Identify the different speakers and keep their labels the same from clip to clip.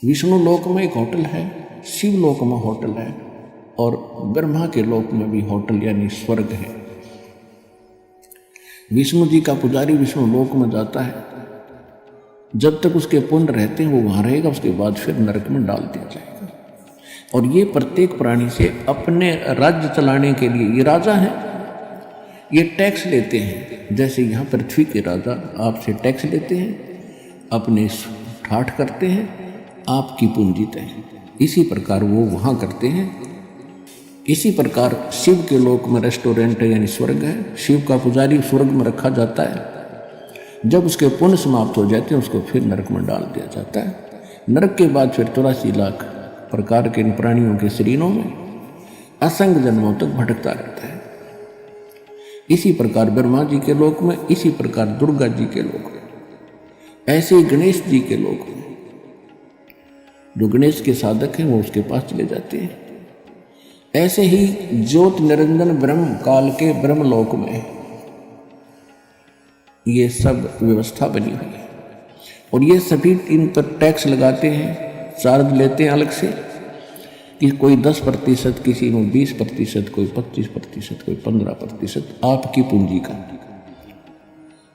Speaker 1: विष्णु लोक में एक होटल है, शिव लोक में होटल है, और ब्रह्मा के लोक में भी होटल यानी स्वर्ग है। विष्णु जी का पुजारी विष्णु लोक में जाता है, जब तक उसके पुण्य रहते हैं वो वहाँ रहेगा, उसके बाद फिर नरक में डाल दिया जाएगा। और ये प्रत्येक प्राणी से अपने राज्य चलाने के लिए, ये राजा हैं, ये टैक्स लेते हैं। जैसे यहाँ पृथ्वी के राजा आपसे टैक्स लेते हैं, अपने ठाठ करते हैं, आपकी पूंजी तय। इसी प्रकार वो वहाँ करते हैं। इसी प्रकार शिव के लोक में रेस्टोरेंट है यानी स्वर्ग है, शिव का पुजारी स्वर्ग में रखा जाता है। जब उसके पुण्य समाप्त हो जाते हैं उसको फिर नरक में डाल दिया जाता है। नरक के बाद फिर 84 लाख प्रकार के प्राणियों के शरीरों में असंख्य जन्मों तक भटकता रहता है। इसी प्रकार ब्रह्मा जी के लोक में, इसी प्रकार दुर्गा जी के लोक में, ऐसे ही गणेश जी के लोक में जो गणेश के साधक हैं वो उसके पास चले जाते हैं। ऐसे ही ज्योत निरंजन ब्रह्म काल के ब्रह्मलोक में ये सब व्यवस्था बनी हुई है। और ये सभी इन पर टैक्स लगाते हैं, चार्ज लेते हैं अलग से, कि कोई 10%, किसी में 20%, कोई 25%, कोई 15% आपकी पूंजी का।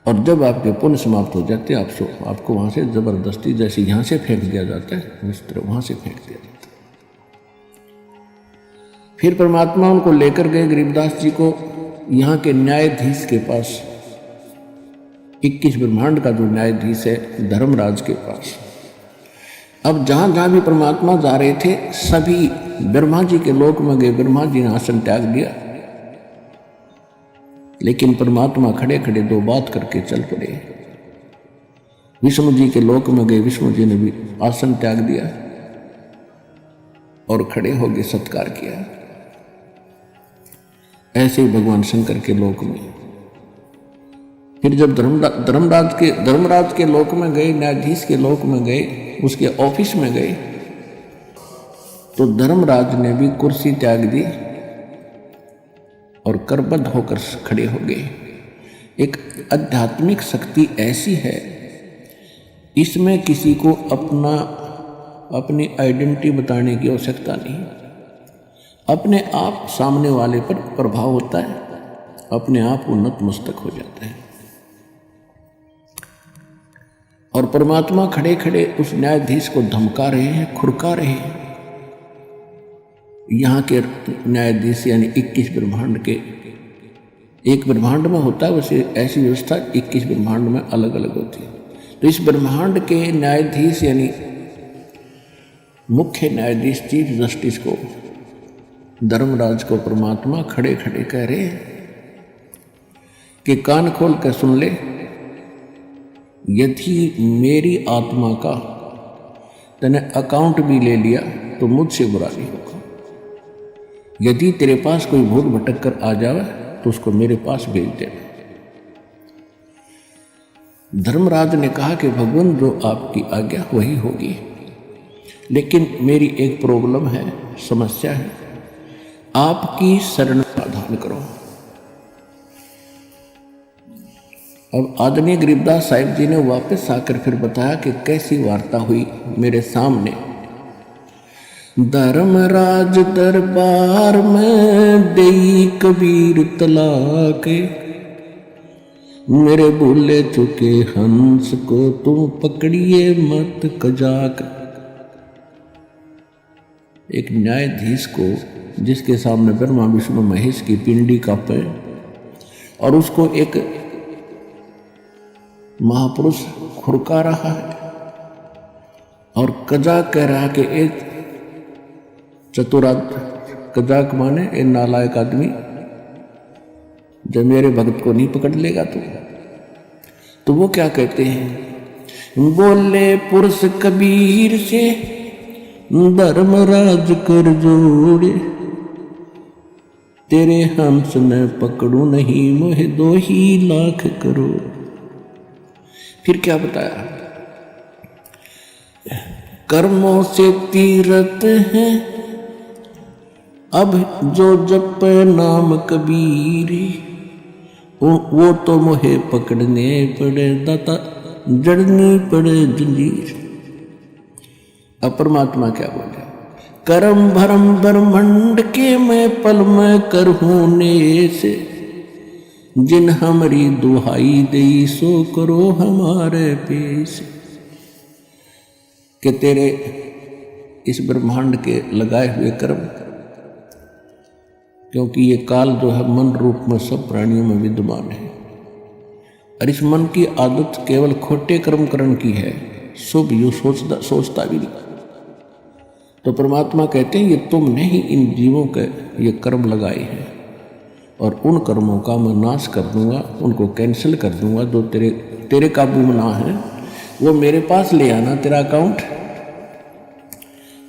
Speaker 1: और जब आपके पुण्य समाप्त हो जाते हैं आपको वहाँ से जबरदस्ती, जैसे यहाँ से फेंक दिया जाता है इस तरह वहाँ से फेंक दिया जाता है। फिर परमात्मा उनको लेकर गए गरीबदास जी को यहाँ के न्यायाधीश के पास, 21 ब्रह्मांड का जो न्यायाधीश है धर्मराज के पास। अब जहाँ जहाँ भी परमात्मा जा रहे थे सभी ब्रह्मा जी के लोक में गए। ब्रह्मा जी ने आसन त्याग दिया, लेकिन परमात्मा खड़े खड़े 2 बात करके चल पड़े। विष्णु जी के लोक में गए, विष्णु जी ने भी आसन त्याग दिया और खड़े हो गए, सत्कार किया। ऐसे ही भगवान शंकर के लोक में। फिर जब धर्मराज के लोक में गए, न्यायाधीश के लोक में गए, उसके ऑफिस में गए, तो धर्मराज ने भी कुर्सी त्याग दी और करबद्ध होकर खड़े हो गए। एक आध्यात्मिक शक्ति ऐसी है, इसमें किसी को अपनी आइडेंटिटी बताने की आवश्यकता नहीं। अपने आप सामने वाले पर प्रभाव होता है, अपने आप वो नतमस्तक हो जाता है। और परमात्मा खड़े खड़े उस न्यायाधीश को धमका रहे हैं, खुरका रहे हैं। यहाँ के न्यायाधीश यानी 21 ब्रह्मांड के, एक ब्रह्मांड में होता है वैसे ऐसी व्यवस्था 21 ब्रह्मांड में अलग अलग होती है। तो इस ब्रह्मांड के न्यायाधीश यानी मुख्य न्यायाधीश चीफ जस्टिस को, धर्मराज को परमात्मा खड़े खड़े कह रहे हैं कि कान खोल कर सुन ले, यदि मेरी आत्मा का तूने अकाउंट भी ले लिया तो मुझसे बुरा नहीं होगा। यदि तेरे पास कोई भूल भटक कर आ जाए तो उसको मेरे पास भेज देना। धर्मराज ने कहा कि भगवान जो आपकी आज्ञा वही होगी, लेकिन मेरी एक प्रॉब्लम है, समस्या है, आपकी शरण समाधान करो। अब आदरणीय गरीबदास साहिब जी ने वापस आकर फिर बताया कि कैसी वार्ता हुई मेरे सामने। धर्मराज दरबार में देई कबीर तलाक, मेरे भूले चुके हंस को तुम पकड़िए मत कजाक। एक न्यायाधीश को जिसके सामने ब्रह्मा विष्णु महेश की पिंडी कांपे और उसको एक महापुरुष खुरका रहा है और कजाक कह रहा है कि एक चतुरात, कजाक माने एक नालायक आदमी, जब मेरे भक्त को नहीं पकड़ लेगा तो वो क्या कहते हैं, बोले पुरुष कबीर से धर्मराज कर जोड़े, तेरे हंस न पकड़ू नहीं मोहे 2 ही लाख करोड़। फिर क्या बताया, कर्मों से तीरथ है अब जो जप नाम कबीर, वो तो मोहे पकड़ने पड़े दाता, जड़नी पड़े जंजीर। अब परमात्मा क्या बोले, करम भरम ब्रह्मंड के मैं पल में करहूं नेस, जिन हमारी दुहाई दई सो करो हमारे पेश। कि तेरे इस ब्रह्मांड के लगाए हुए कर्म, क्योंकि ये काल जो है मन रूप में सब प्राणियों में विद्यमान है, और इस मन की आदत केवल खोटे कर्म करने की है, शुभ यूं सोचता भी नहीं। तो परमात्मा कहते हैं ये तुमने ही इन जीवों के ये कर्म लगाए हैं, और उन कर्मों का मैं नाश कर दूंगा, उनको कैंसिल कर दूंगा। जो तेरे काबू में ना है वो मेरे पास ले आना तेरा अकाउंट,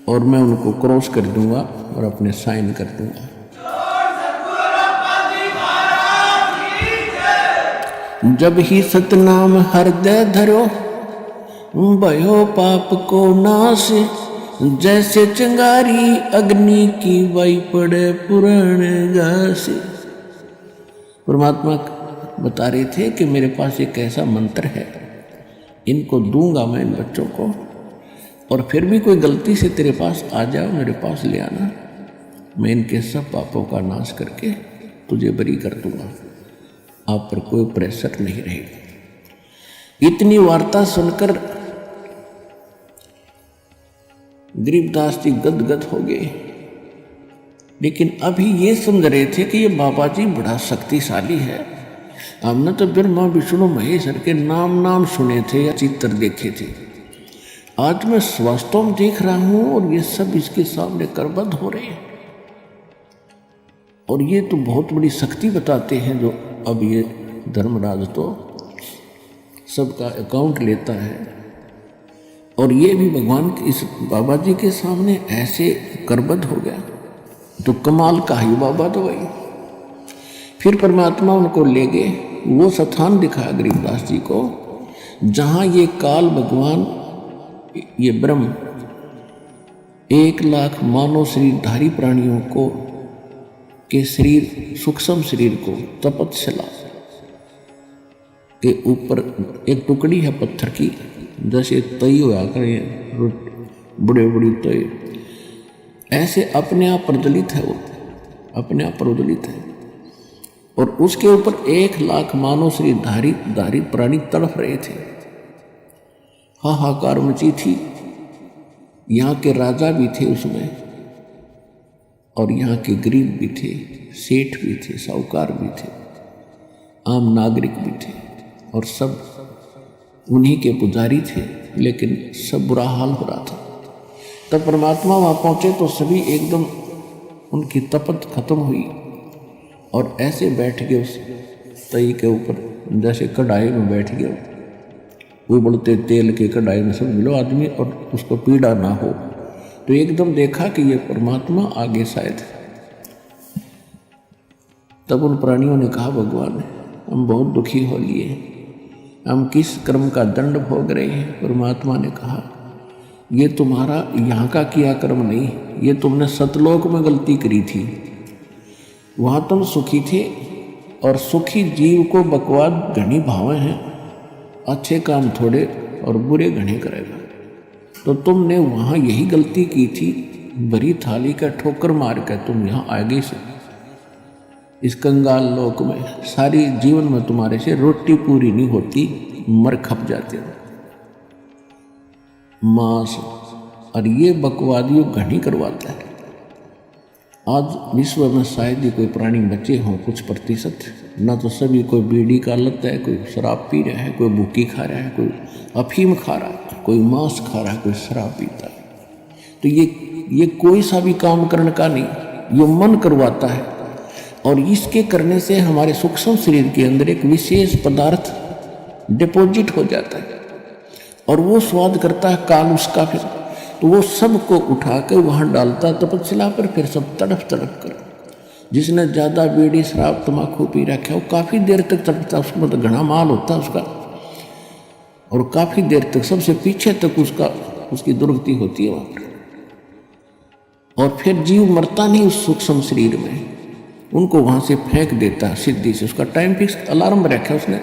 Speaker 1: और मैं उनको क्रॉस कर दूंगा और अपने साइन कर दूंगा। जब ही सतनाम हृदय धरो, भयो पाप को नाश, जैसे चिंगारी अग्नि की वाई पड़े पुराने घास। परमात्मा बता रहे थे कि मेरे पास एक ऐसा मंत्र है, इनको दूंगा मैं इन बच्चों को, और फिर भी कोई गलती से तेरे पास आ जाओ, मेरे पास ले आना, मैं इनके सब पापों का नाश करके तुझे बरी कर दूंगा, आप पर कोई प्रेशर नहीं रहेगा। इतनी वार्ता सुनकर गरीबदास जी गदगद हो गए, लेकिन अभी ये समझ रहे थे कि ये बाबा जी बड़ा शक्तिशाली है। हमने तो ब्रह्मा विष्णु महेश्वर के नाम सुने थे या चित्र देखे थे, आज मैं वास्तव में देख रहा हूं और ये सब इसके सामने करबद्ध हो रहे हैं, और ये तो बहुत बड़ी शक्ति बताते हैं। जो अब ये धर्मराज तो सबका अकाउंट लेता है, और ये भी भगवान के इस बाबा जी के सामने ऐसे करबद्ध हो गया, तो कमाल का ही बाबा तो वही। फिर परमात्मा उनको ले गए, वो स्थान दिखाया गरीबदास जी को जहाँ ये काल भगवान, ये ब्रह्म 1,00,000 मानव शरीरधारी प्राणियों को के शरीर, सूक्ष्म शरीर को तपस्या के ऊपर एक टुकड़ी है पत्थर की, जैसे तई होया करे बड़े बड़ी तई, ऐसे अपने आप प्रज्वलित है, वो अपने आप प्रज्वलित है, और उसके ऊपर 1,00,000 मानव शरीरधारी प्राणी तड़फ रहे थे। हाहाकार मची थी। यहाँ के राजा भी थे उसमें, और यहाँ के गरीब भी थे, सेठ भी थे, साहूकार भी थे, आम नागरिक भी थे, और सब उन्हीं के पुजारी थे, लेकिन सब बुरा हाल हो रहा था। तब परमात्मा वहाँ पहुँचे तो सभी एकदम उनकी तपत खत्म हुई, और ऐसे बैठ गए उस तई के ऊपर, जैसे कढ़ाई में बैठ गए, वो बोलते तेल के कढ़ाई में समझ लो आदमी, और उसको पीड़ा ना हो। तो एकदम देखा कि ये परमात्मा आगे शायद। तब उन प्राणियों ने कहा, भगवान हम बहुत दुखी हो लिए, हम किस कर्म का दंड भोग रहे हैं। परमात्मा ने कहा, ये तुम्हारा यहाँ का किया कर्म नहीं, ये तुमने सतलोक में गलती करी थी, वहाँ तुम सुखी थे, और सुखी जीव को बकवाद घनी भावे हैं, अच्छे काम थोड़े और बुरे घने करेगा। तो तुमने वहाँ यही गलती की थी, भरी थाली का ठोकर मार कर तुम यहाँ आगे से इस कंगाल लोक में, सारी जीवन में तुम्हारे से रोटी पूरी नहीं होती, मर खप जाते हो मांस, और ये बकवादियों घनी करवाता है। आज विश्व में शायद ही कोई प्राणी बचे हों कुछ प्रतिशत, ना तो सभी कोई बीड़ी का लत है, कोई शराब पी रहा है, कोई भूकी खा रहा है, कोई अफीम खा रहा है, कोई मांस खा रहा है, कोई शराब पीता है। तो ये कोई सा भी काम करने का नहीं, ये मन करवाता है, और इसके करने से हमारे सूक्ष्म शरीर के अंदर एक विशेष पदार्थ डिपॉजिट हो जाता है, और वो स्वाद करता है काल उसका। फिर तो वो सबको उठा कर वहाँ डालता तपस्या पर, फिर सब तड़फ कर। जिसने ज़्यादा बीड़ी शराब तम्बाकू पी रखा है वो काफ़ी देर तक तड़पता, उसमें तो घना माल होता है उसका, और काफ़ी देर तक सबसे पीछे तक उसकी दुर्गति होती है वहाँ पर। और फिर जीव मरता नहीं उस सूक्ष्म शरीर में, उनको वहाँ से फेंक देता सिद्धि से, उसका टाइम फिक्स अलार्म रखा है उसने।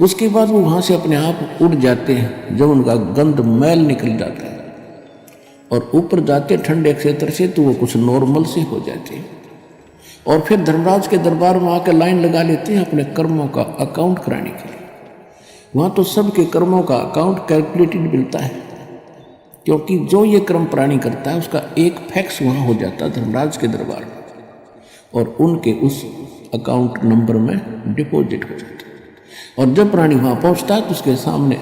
Speaker 1: उसके बाद वो वहाँ से अपने आप उड़ जाते हैं, जब उनका गंध मैल निकल जाता है, और ऊपर जाते ठंडे क्षेत्र से तो वो कुछ नॉर्मल से हो जाते हैं और फिर धर्मराज के दरबार में आकर लाइन लगा लेते हैं अपने कर्मों का अकाउंट कराने के लिए। वहाँ तो सबके कर्मों का अकाउंट कैलकुलेटेड मिलता है, क्योंकि जो ये कर्म प्राणी करता है उसका एक फैक्स वहाँ हो जाता है धर्मराज के दरबार में और उनके उस अकाउंट नंबर में डिपॉजिट हो जाता है। और जब प्राणी वहाँ पहुँचता है तो उसके सामने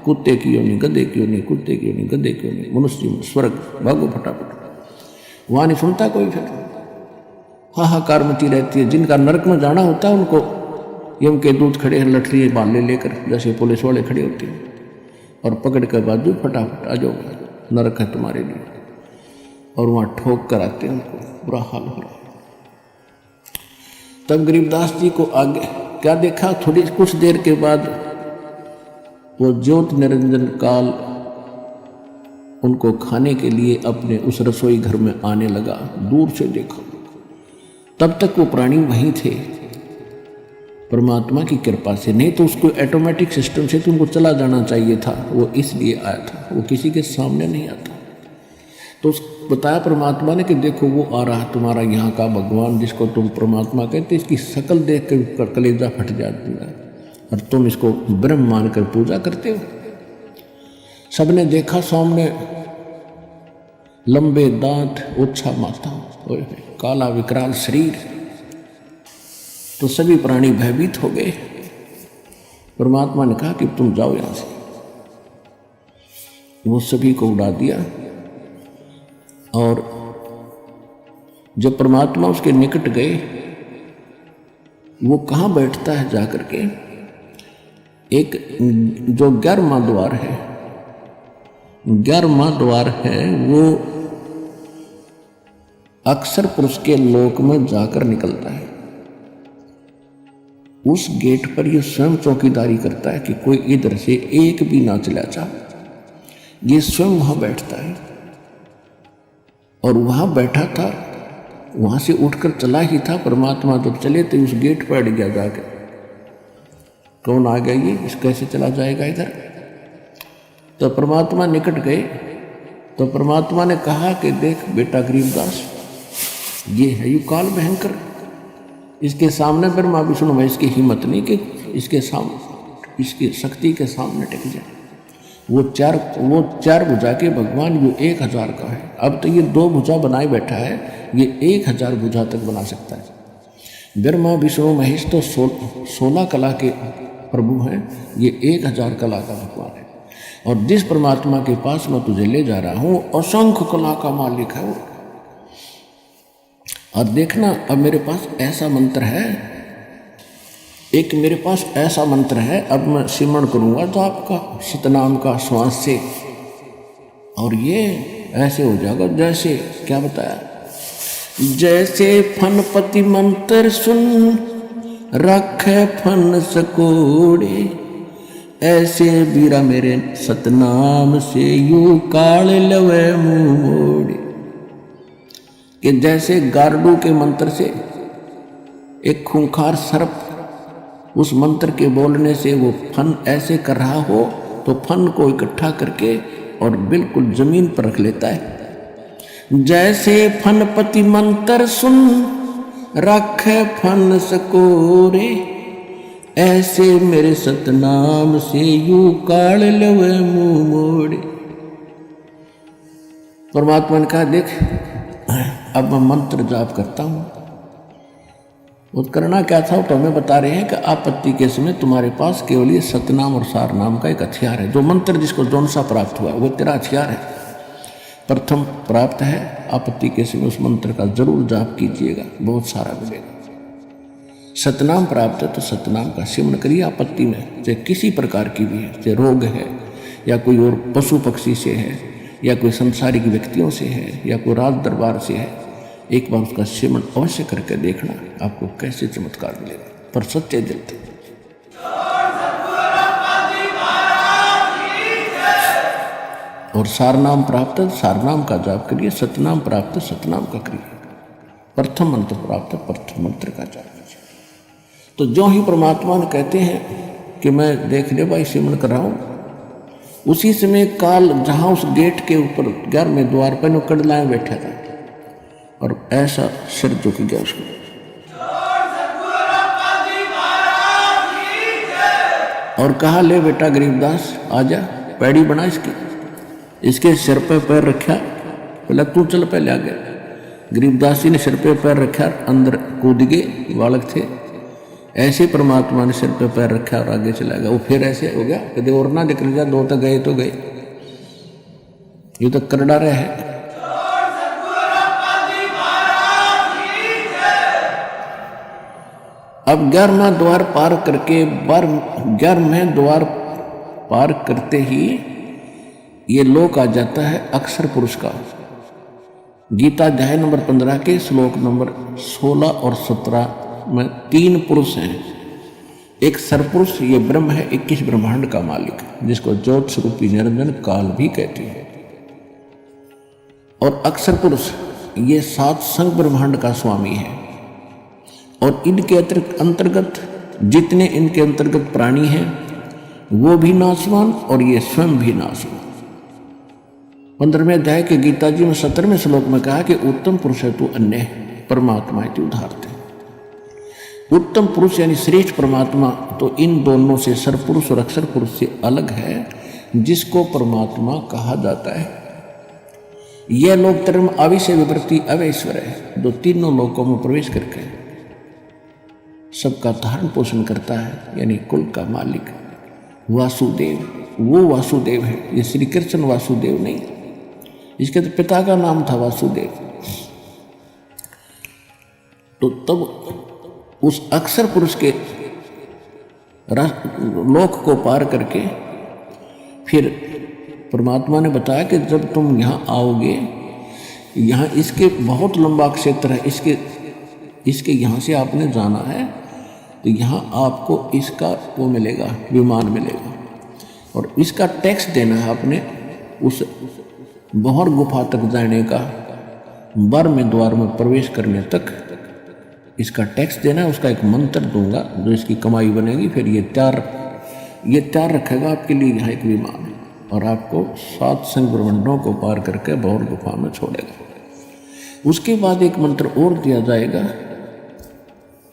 Speaker 1: कुत्ते की योनि, गधे की योनि, कुत्ते की योनि, गधे की योनि, मनुष्य, स्वर्ग, भागो फटाफट। वहाँ नहीं सुनता कोई, फिर हाहाकार मची रहती है। जिनका नरक में जाना होता है उनको यम के दूत खड़े हैं लठड़ी बाले लेकर, जैसे पुलिस वाले खड़े होते हैं और पकड़ कर बाजू फटाफट आ जाओ, नरक है तुम्हारे लिए। और वहाँ ठोक कर आते हैं, उनको बुरा हाल हो रहा है। तब गरीबदास जी को आगे क्या देखा, थोड़ी कुछ देर के बाद वो ज्योत निरंजन काल उनको खाने के लिए अपने उस रसोई घर में आने लगा। दूर से देखा, तब तक वो प्राणी वहीं थे परमात्मा की कृपा से, नहीं तो उसको ऑटोमेटिक सिस्टम से तो उनको चला जाना चाहिए था। वो इसलिए आया था, वो किसी के सामने नहीं आता। तो बताया परमात्मा ने कि देखो वो आ रहा तुम्हारा यहाँ का भगवान, जिसको तुम परमात्मा कहते, इसकी शक्ल देख कर कलेजा फट जाती है और तुम इसको ब्रह्म मानकर पूजा करते हो। सबने देखा सामने लंबे दांत, ओछा माथा, काला विकराल शरीर, तो सभी प्राणी भयभीत हो गए। परमात्मा ने कहा कि तुम जाओ यहां से। वो सभी को उड़ा दिया और जब परमात्मा उसके निकट गए, वो कहाँ बैठता है जाकर के, एक जो 11वां द्वार है, 11वां द्वार है, वो अक्सर पुरुष के लोक में जाकर निकलता है। उस गेट पर ये स्वयं चौकीदारी करता है कि कोई इधर से एक भी ना चला जा। ये स्वयं वहां बैठता है और वहां बैठा था, वहां से उठकर चला ही था। परमात्मा जब चले तो उस गेट पर अड़ गया जाकर, कौन आ गया ये, इस कैसे चला जाएगा इधर। तो परमात्मा निकट गए तो परमात्मा ने कहा कि देख बेटा गरीबदास, ये है यू काल भयंकर, इसके सामने ब्रह्मा विष्णु महेश की हिम्मत नहीं कि इसके सामने, इसकी शक्ति के सामने टिक जाए। वो चार भुजा के भगवान, वो 1000 का है। अब तो ये 2 भुजा बनाए बैठा है, ये 1000 भुजा तक बना सकता है। ब्रह्मा विष्णु महेश तो 16 कला के प्रभु हैं, ये 1000 कला का भगवान है। और जिस परमात्मा के पास मैं तुझे ले जा रहा हूँ, असंख्य कला का मालिक है वो। और देखना, अब मेरे पास ऐसा मंत्र है, एक मेरे पास ऐसा मंत्र है, अब मैं सिमरण करूंगा तो आपका सतनाम का श्वास से, और ये ऐसे हो जाएगा जैसे, क्या बताया, जैसे फनपति मंत्र सुन रखे फन सकोड़े, ऐसे बीरा मेरे सतनाम से यू काल लवे मुंह मोड़े। कि जैसे गारडू के मंत्र से एक खूंखार सर्प उस मंत्र के बोलने से वो फन ऐसे कर रहा हो, तो फन को इकट्ठा करके और बिल्कुल जमीन पर रख लेता है। जैसे फनपति मंत्र सुन रखे फन सकोरे, ऐसे मेरे सतनाम से यू काल लवे मुंह मोड़े। परमात्मा ने कहा देख, अब मैं मंत्र जाप करता हूं। वो करना क्या था तो हमें बता रहे हैं कि आपत्ति के समय तुम्हारे पास केवल ये सतनाम और सार नाम का एक हथियार है। जो मंत्र जिसको जौन सा प्राप्त हुआ वो तेरा हथियार है, प्रथम प्राप्त है। आपत्ति के समय उस मंत्र का जरूर जाप कीजिएगा, बहुत सारा मिलेगा। सतनाम प्राप्त है तो सतनाम का सिमरण करिए। आपत्ति में चाहे किसी प्रकार की भी है, चाहे रोग है या कोई और पशु पक्षी से है या कोई संसारिक व्यक्तियों से है या कोई राज दरबार से है, एक बार उसका सिमरण अवश्य करके देखना, आपको कैसे चमत्कार मिलेगा, पर सच्चे दिल से। और सारनाम प्राप्त है, सारनाम का जाप करिए। सतनाम प्राप्त है, सतनाम का करिए। प्रथम मंत्र प्राप्त है, प्रथम मंत्र का जाप कीजिए। तो जो ही परमात्मा ने कहते हैं कि मैं देख ले भाई सिमरण कर रहा हूँ, उसी समय काल जहां उस गेट के ऊपर 11वें द्वार पर नो कड़लाए बैठा था और ऐसा सिर झुक गया उसको और कहा, ले बेटा गरीबदास आजा, पैड़ी बना इसके सिर पे पैर रखा, बोला तू चल पहले आ गया। गरीबदास जी ने सिर पे पैर रखा, अंदर कूद गए, बालक थे। ऐसे परमात्मा ने सिर पे पैर रखा और आगे चला गया। वो फिर ऐसे हो गया, कदे और ना निकल जा, दो तो गए, ये तो कर डारे है। अब 11वां द्वार पार करके 11वें द्वार पार करते ही ये लोक आ जाता है अक्षर पुरुष का। गीता अध्याय नंबर 15 के श्लोक नंबर 16 और 17 में 3 पुरुष हैं। एक सरपुरुष ये ब्रह्म है, 21 ब्रह्मांड का मालिक, जिसको ज्योत स्वरूपी निरंजन काल भी कहते हैं। और अक्षर पुरुष ये 7 संग ब्रह्मांड का स्वामी है। और इनके अंतर्गत जितने इनके अंतर्गत प्राणी हैं वो भी नाशवान और ये स्वयं भी नाशवान। 15वें अध्याय के गीता जी में 17वें श्लोक में कहा कि उत्तम पुरुष है तू अन्य परमात्मा है तू उदाहरते। उत्तम पुरुष यानी श्रेष्ठ परमात्मा तो इन दोनों से सरपुरुष और अक्षर पुरुष से अलग है, जिसको परमात्मा कहा जाता है। यह लोक धर्म अविषय विवृत्ति अवैश्वर है, जो तीनों लोकों में प्रवेश करके सबका धारण पोषण करता है, यानी कुल का मालिक वासुदेव। वो वासुदेव है, ये श्री कृष्ण वासुदेव नहीं, इसके तो पिता का नाम था वासुदेव। तो तब उस अक्षर पुरुष के लोक को पार करके फिर परमात्मा ने बताया कि जब तुम यहाँ आओगे, यहाँ इसके बहुत लंबा क्षेत्र है, इसके यहाँ से आपने जाना है तो यहाँ आपको इसका वो मिलेगा, विमान मिलेगा, और इसका टैक्स देना है आपने। उस बहर गुफा तक जाने का, 12वें द्वार में प्रवेश करने तक इसका टैक्स देना है। उसका एक मंत्र दूंगा जो इसकी कमाई बनेगी। फिर ये तैयार रखेगा आपके लिए यहाँ एक विमान, और आपको 7 संग ब्रह्मांडों को पार करके बहर गुफा में छोड़ेगा। उसके बाद एक मंत्र और दिया जाएगा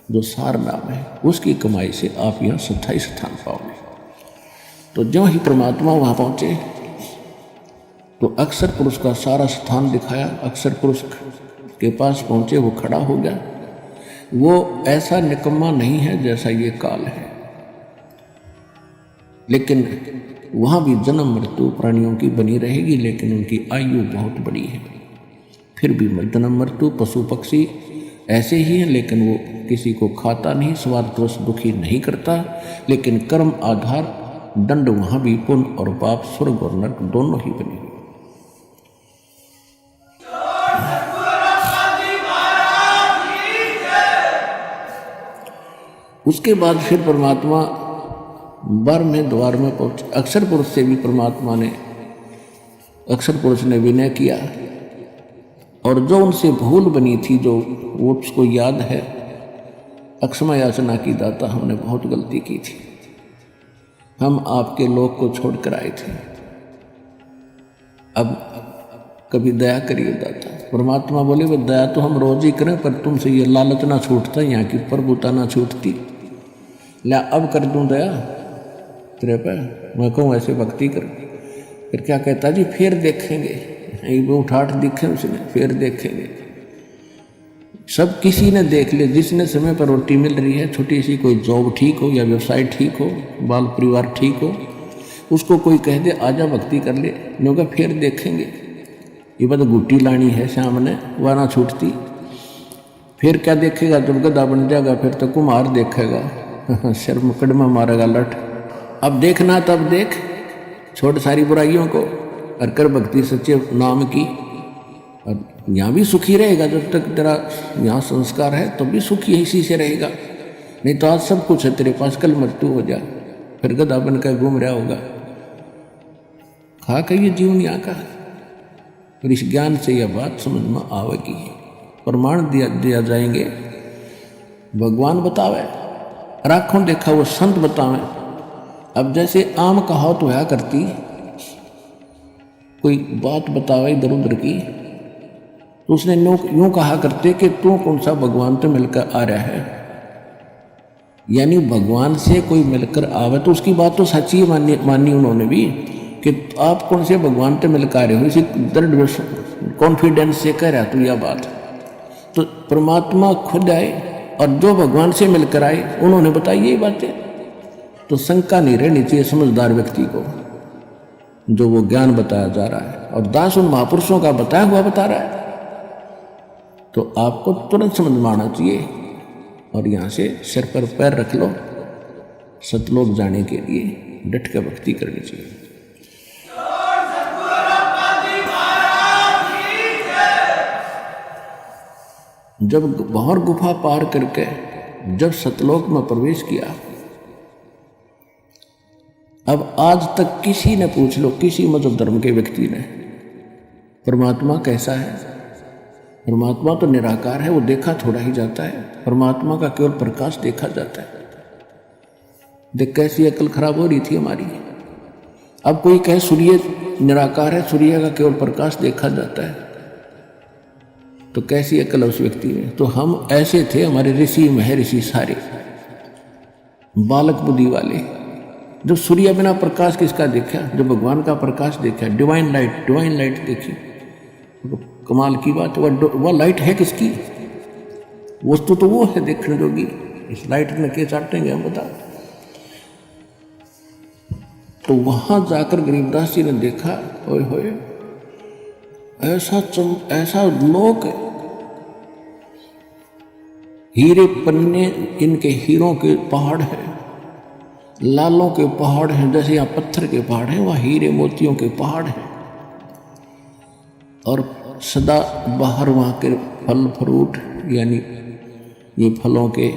Speaker 1: जो सार नाम है, उसकी कमाई से आप यहाँ 27 स्थान पाओगे। तो जो ही परमात्मा वहाँ पहुँचे तो अक्षर पुरुष का सारा स्थान दिखाया। अक्षर पुरुष के पास पहुँचे, वो खड़ा हो गया। वो ऐसा निकम्मा नहीं है जैसा ये काल है, लेकिन वहाँ भी जन्म मृत्यु प्राणियों की बनी रहेगी, लेकिन उनकी आयु बहुत बड़ी है। फिर भी जन्म मृत्यु पशु पक्षी ऐसे ही हैं, लेकिन वो किसी को खाता नहीं, स्वार्थवश दुखी नहीं करता। लेकिन कर्म आधार दंड वहाँ भी पुण्य और पाप, स्वर्ग और नरक दोनों ही बने हुए। उसके बाद फिर परमात्मा 12वें द्वार में पहुंचे। अक्षर पुरुष से भी परमात्मा ने, अक्षर पुरुष ने विनय किया, और जो उनसे भूल बनी थी, जो वो उसको याद है, अक्षमा याचना की दाता हमने बहुत गलती की थी, हम आपके लोक को छोड़कर आए थे, अब कभी दया करिए दाता। परमात्मा बोले वो दया तो हम रोज ही करें, पर तुमसे ये लालच ना छूटता, यहाँ की प्रभुता ना छूटती, ला अब कर दूं दया तेरे पे। मैं कहूँ ऐसे भक्ति कर, फिर क्या कहता जी फिर देखेंगे, एक वो ठाठ दिखे उसने, फिर देखेंगे। सब किसी ने देख लिया, जिसने समय पर रोटी मिल रही है, छोटी सी कोई जॉब ठीक हो या व्यवसाय ठीक हो, बाल परिवार ठीक हो, उसको कोई कह दे आजा भक्ति कर ले, नहीं होगा फिर देखेंगे। ये बात गुट्टी लानी है सामने, वह ना छूटती। फिर क्या देखेगा, जब गधा बन जाएगा फिर तो कुम्हार देखेगा, सिर मुकदमा मारेगा लठ। अब देखना तब देख, छोड़ सारी बुराइयों को और कर भक्ति सच्चे नाम की। और यहाँ भी सुखी रहेगा, जब तक तेरा यहाँ संस्कार है तब भी सुखी इसी से रहेगा। नहीं तो आज सब कुछ है तेरे पास, कल मृत्यु हो जाए, फिर गधा बन कर घूम रहा होगा। खा कर ये जीवन यहाँ का। फिर इस ज्ञान से यह बात समझ में आवेगी, प्रमाण दिया जाएंगे। भगवान बतावे, राखों देखा वो संत बतावे। अब जैसे आम कहावत होया करती कोई बात बतावे इधर उधर की, तो उसने यूं कहा करते कि तू कौन सा भगवान तो मिलकर आ रहा है, यानी भगवान से कोई मिलकर आवे तो उसकी बात तो सच्ची मानी उन्होंने भी कि आप कौन से भगवान से मिलकर आ रहे हो, इसी दृढ़ कॉन्फिडेंस से कह रहा तू यह बात। तो परमात्मा खुद आए और जो भगवान से मिलकर आए उन्होंने बताई यही बातें, तो शंका नहीं रहनी चाहिए समझदार व्यक्ति को जो वो ज्ञान बताया जा रहा है, और दास उन महापुरुषों का बताया हुआ बता रहा है, तो आपको तुरंत समझ में आना चाहिए और यहाँ से सिर पर पैर रख लो, सतलोक जाने के लिए डट कर भक्ति करनी चाहिए। जब भंवर गुफा पार करके जब सतलोक में प्रवेश किया, अब आज तक किसी ने पूछ लो, किसी मजहब धर्म के व्यक्ति ने, परमात्मा कैसा है? परमात्मा तो निराकार है, वो देखा थोड़ा ही जाता है, परमात्मा का केवल प्रकाश देखा जाता है। देख कैसी अकल खराब हो रही थी हमारी। अब कोई कहे सूर्य निराकार है, सूर्य का केवल प्रकाश देखा जाता है, तो कैसी अकल है उस व्यक्ति में। तो हम ऐसे थे, हमारे ऋषि महर्षि सारे बालक बुद्धि वाले। जब सूर्य बिना प्रकाश किसका देखा, जब भगवान का प्रकाश देखा, डिवाइन लाइट देखी, तो कमाल की बात। वह लाइट है किसकी? वस्तु तो वो है देखने जोगी, इस लाइट में के चाटेंगे हम बता। तो वहां जाकर गरीबदास जी ने देखा, ओए होए ऐसा लोक है, हीरे पन्ने इनके हीरों के पहाड़ है, लालों के पहाड़ हैं, जैसे यहाँ पत्थर के पहाड़ हैं वहाँ हीरे मोतियों के पहाड़ हैं, और सदा बाहर वहाँ के फल फ्रूट, यानी ये फलों के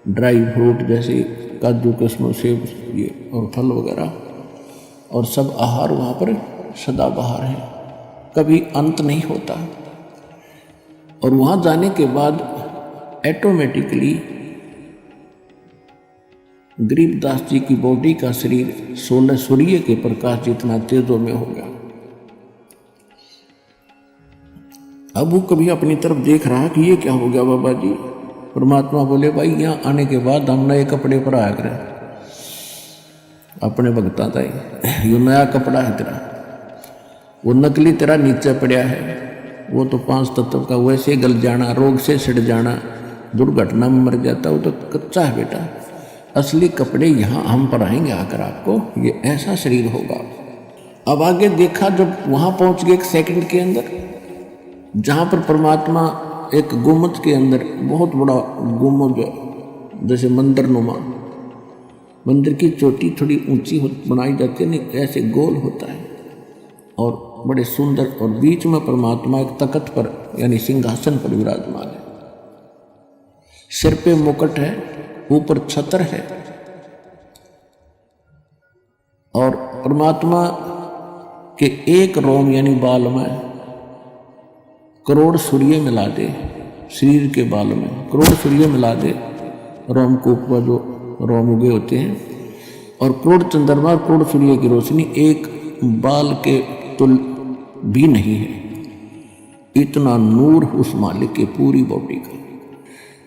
Speaker 1: ड्राई फ्रूट जैसे काजू किस्मों सेब ये और फल वगैरह, और सब आहार वहाँ पर सदा बाहर है, कभी अंत नहीं होता। और वहाँ जाने के बाद ऑटोमेटिकली गरीबदास जी की बॉडी का शरीर 16 सूर्य के प्रकाश जितना तेजों में हो गया। अब वो कभी अपनी तरफ देख रहा कि ये क्या हो गया बाबा जी। परमात्मा बोले भाई यहाँ आने के बाद हम नए कपड़े पर आया करें, अपने भगता था ये नया कपड़ा है तेरा, वो नकली तेरा नीचे पड़ा है, वो तो 5 तत्व का वैसे गल जाना, रोग से सिड़ जाना, दुर्घटना में मर जाता, वो तो कच्चा है बेटा। असली कपड़े यहाँ हम पर आएंगे आकर आपको, ये ऐसा शरीर होगा। अब आगे देखा, जब वहाँ पहुँच गए 1 सेकंड के अंदर, जहाँ पर परमात्मा एक गुम्बद के अंदर, बहुत बड़ा गुम्बद जैसे मंदिर नुमा, मंदिर की चोटी थोड़ी ऊंची बनाई जाती है, नहीं ऐसे गोल होता है और बड़े सुंदर, और बीच में परमात्मा एक तख्त पर यानी सिंहासन पर विराजमान है, सिर पे मुकुट है, ऊपर छत्र है, और परमात्मा के एक रोम यानी बाल में करोड़ सूर्य मिला दे, शरीर के बाल में करोड़ सूर्य मिला दे, रोमकूप पर जो रोम उगे होते हैं, और करोड़ चंद्रमा और करोड़ सूर्य की रोशनी एक बाल के तुल भी नहीं है, इतना नूर उस मालिक के पूरी बॉडी का।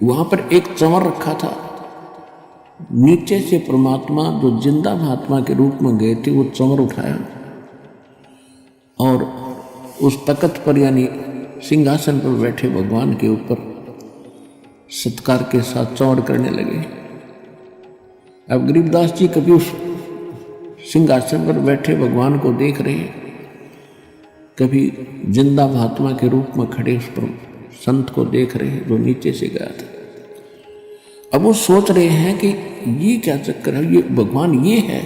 Speaker 1: वहां पर एक चंवर रखा था, नीचे से परमात्मा जो जिंदा महात्मा के रूप में गए थे वो चंवर उठाया और उस तख्त पर यानी सिंहासन पर बैठे भगवान के ऊपर सत्कार के साथ चौड़ करने लगे। अब गरीबदास जी कभी उस सिंहासन पर बैठे भगवान को देख रहे हैं, कभी जिंदा महात्मा के रूप में खड़े उस पर संत को देख रहे हैं जो नीचे से गया था। अब वो सोच रहे हैं कि ये क्या चक्कर है, ये भगवान ये है,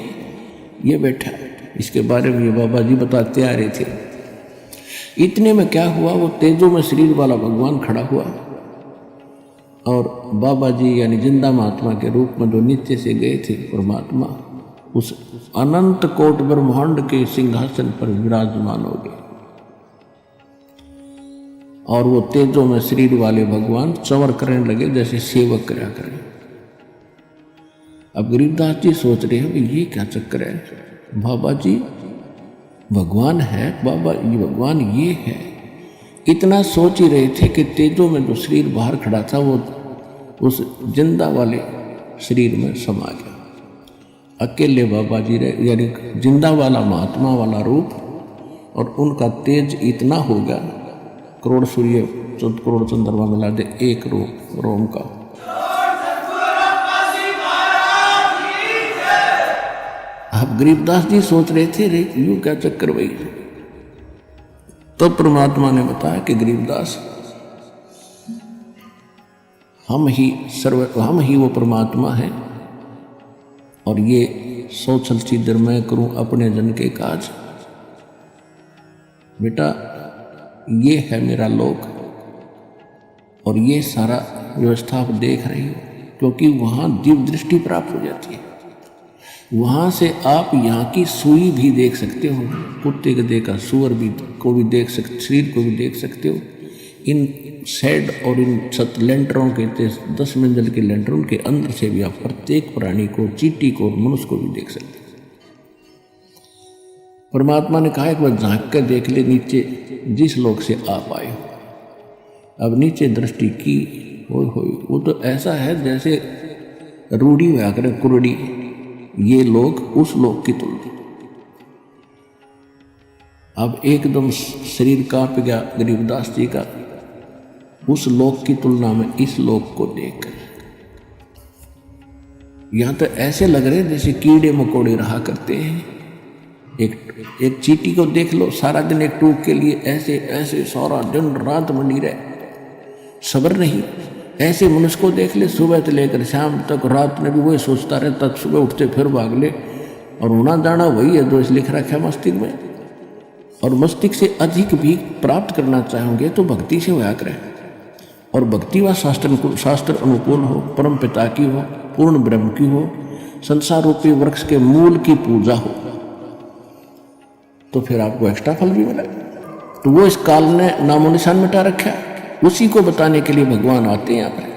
Speaker 1: ये बैठा है। इसके बारे में ये बाबा जी बताते आ रहे थे। इतने में क्या हुआ, वो तेजो में शरीर वाला भगवान खड़ा हुआ और बाबा जी यानी जिंदा महात्मा के रूप में जो नीचे से गए थे परमात्मा, उस अनंत कोट ब्रह्मांड के सिंहासन पर विराजमान हो गए और वो तेजो में शरीर वाले भगवान चंवर करने लगे जैसे सेवक करा करें। अब गरीबदास जी सोच रहे हैं ये क्या चक्कर है, बाबा जी भगवान है बाबा, ये भगवान ये है। इतना सोच ही रहे थे कि तेजों में जो शरीर बाहर खड़ा था वो उस जिंदा वाले शरीर में समा गया। अकेले बाबा जी रहे, यानी जिंदा वाला महात्मा वाला रूप, और उनका तेज इतना हो गया, करोड़ सूर्य 14 करोड़ चंद्रमा मिला दे एक रोम का। अब गरीबदास जी सोच रहे थे रे यूं क्या चक्कर भाई। तो परमात्मा ने बताया कि गरीबदास हम ही वो परमात्मा है, और ये सौ छलछीदर मैं करूं अपने जन के काज। बेटा ये है मेरा लोक, और ये सारा व्यवस्था आप देख रही हो, क्योंकि वहाँ दिव्य दृष्टि प्राप्त हो जाती है। वहाँ से आप यहाँ की सुई भी देख सकते हो, कुत्ते गधे का सुअर भी को भी देख सकते, शरीर को भी देख सकते हो। इन शेड और इन छत लेंटरों के 10 मंजिल के लेंटरों के अंदर से भी आप प्रत्येक प्राणी को, चींटी को और मनुष्य को भी देख सकते हो। परमात्मा ने कहा एक बार झांक कर देख ले नीचे जिस लोक से आप आए हो। अब नीचे दृष्टि की, वो तो ऐसा है जैसे रूढ़ी हुआ करे कुरड़ी, ये लोग उस लोक की तुलना। अब एकदम शरीर कांप गया गरीबदास जी का उस लोक की तुलना में इस लोक को देख। यहां तो ऐसे लग रहे जैसे कीड़े मकोड़े रहा करते हैं। एक चींटी को देख लो, सारा दिन एक टूक के लिए ऐसे ऐसे सारा दिन रात मंडी रहे, सब्र नहीं। ऐसे मनुष्य को देख ले, सुबह से लेकर शाम तक रात में भी वही सोचता रहता, सुबह उठते फिर भाग ले, और होना जाना वही है जो इस लिख रखा है मस्तिष्क में। और मस्तिष्क से अधिक भी प्राप्त करना चाहोगे तो भक्ति से होया करें, और भक्ति व शास्त्र अनुकूल हो, परम पिता की हो, पूर्ण ब्रह्म की हो, संसार रूपी वृक्ष के मूल की पूजा हो, तो फिर आपको एक्स्ट्रा फल भी मिला। तो वो इस काल ने नामो निशान मिटा रखा, उसी को बताने के लिए भगवान आते हैं यहाँ पर।